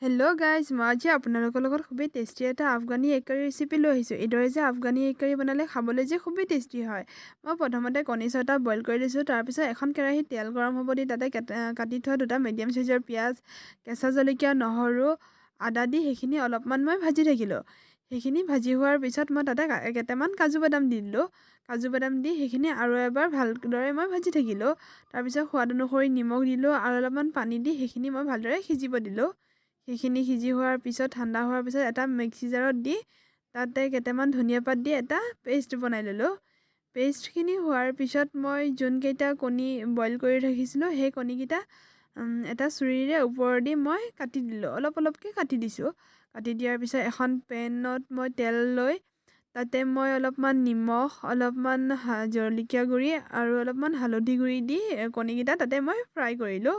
Hello' guys, মই আজি আপোনালোকৰ লগত খুবেই টেষ্টি এটা আফগানী এগ কাৰী ৰেচিপি লৈ আহিছোঁ। এইদৰে যে আফগানী এগ কাৰী বনালে খাবলৈ যে খুবেই টেষ্টি হয়। মই প্ৰথমতে কণী 6টা বইল কৰি দিছোঁ। তাৰপিছত এখন কেৰাহীত তেল গৰম হ'ব দি তাতে কাটি থোৱা 2টা মিডিয়াম চাইজৰ পিঁয়াজ, কেঁচা জলকীয়া, নহৰু, আদা দি সেইখিনি অলপমান মই ভাজি থাকিলোঁ। সেইখিনি ভাজি হোৱাৰ পিছত মই তাতে কেইটামান কাজু বাদাম দি দিলোঁ। কাজু বাদাম দি সেইখিনি আৰু এবাৰ ভালদৰে মই ভাজি থাকিলোঁ। তাৰপিছত সোৱাদ অনুসৰি নিমখ দিলোঁ আৰু অলপমান পানী দি সেইখিনি মই ভালদৰে সিজিব দিলোঁ। সেইখিনি সিজি হোৱাৰ পিছত ঠাণ্ডা হোৱাৰ পিছত এটা মিক্সি জাৰত দি তাতে কেইটামান ধনিয়া পাত দি এটা পেষ্ট বনাই ল'লোঁ। পেষ্টখিনি হোৱাৰ পিছত মই যোনকেইটা কণী বইল কৰি ৰাখিছিলোঁ সেই কণীকেইটা এটা চুৰিৰে ওপৰেদি মই কাটি দিলোঁ, অলপ অলপকৈ কাটি দিছোঁ। কাটি দিয়াৰ পিছত এখন পেনত মই তেল লৈ তাতে মই অলপমান নিমখ, অলপমান জলকীয়া গুড়ি আৰু অলপমান হালধি গুড়ি দি কণীকেইটা তাতে মই ফ্ৰাই কৰিলোঁ।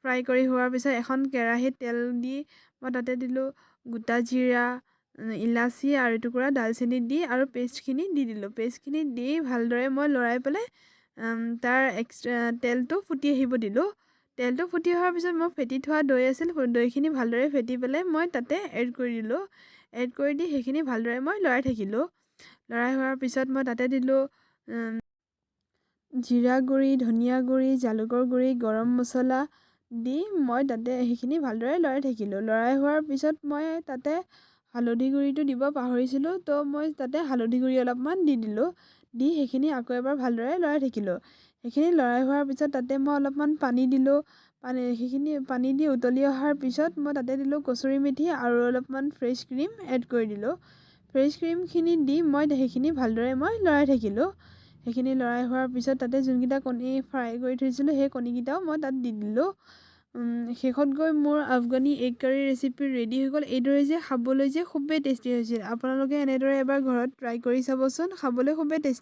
ফ্ৰাই কৰি হোৱাৰ পিছত এখন কেৰাহীত তেল দি মই তাতে দিলোঁ গোটা জিৰা, ইলাচি আৰু এটুকুৰা ডালচেনি দি আৰু পেষ্টখিনি দি দিলোঁ। পেষ্টখিনি দি ভালদৰে মই লৰাই পেলাই তাৰ তেলটো ফুটি আহিব দিলোঁ। তেলটো ফুটি অহাৰ পিছত মই ফেটি থোৱা দৈ আছিল, দৈখিনি ভালদৰে ফেটি পেলাই মই তাতে এড কৰি দিলোঁ। এড কৰি দি সেইখিনি ভালদৰে মই লৰাই থাকিলোঁ। লৰাই হোৱাৰ পিছত মই তাতে দিলোঁ জিৰা গুড়ি, ধনিয়া গুড়ি, জালুকৰ গুড়ি, গৰম মছলা দি মই তাতে সেইখিনি ভালদৰে লৰাই থাকিলোঁ। লৰাই হোৱাৰ পিছত মই তাতে হালধি গুড়িটো দিব পাহৰিছিলোঁ, তো মই তাতে হালধি গুড়ি অলপমান দি দিলোঁ। দি সেইখিনি আকৌ এবাৰ ভালদৰে লৰাই থাকিলোঁ। সেইখিনি লৰাই হোৱাৰ পিছত তাতে মই অলপমান পানী দিলোঁ। সেইখিনি পানী দি উতলি অহাৰ পিছত মই তাতে দিলোঁ কচুৰি মেথি আৰু অলপমান ফ্ৰেছ ক্ৰীম এড কৰি দিলোঁ। ফ্ৰেছ ক্ৰীমখিনি দি মই সেইখিনি ভালদৰে মই লৰাই থাকিলোঁ। সেইখিনি লৰাই হোৱাৰ পিছত তাতে যোনকেইটা কণী ফ্ৰাই কৰি থৈছিলোঁ সেই কণীকেইটাও মই তাত দি দিলোঁ। শেষত গৈ মোৰ আফগানী এগ কাৰী ৰেচিপি ৰেডি হৈ গ'ল। এইদৰে যে খাবলৈ যে খুবেই টেষ্টি হৈছিল। আপোনালোকে এনেদৰে এবাৰ ঘৰত ট্ৰাই কৰি চাবচোন, খাবলৈ খুবেই টেষ্টি।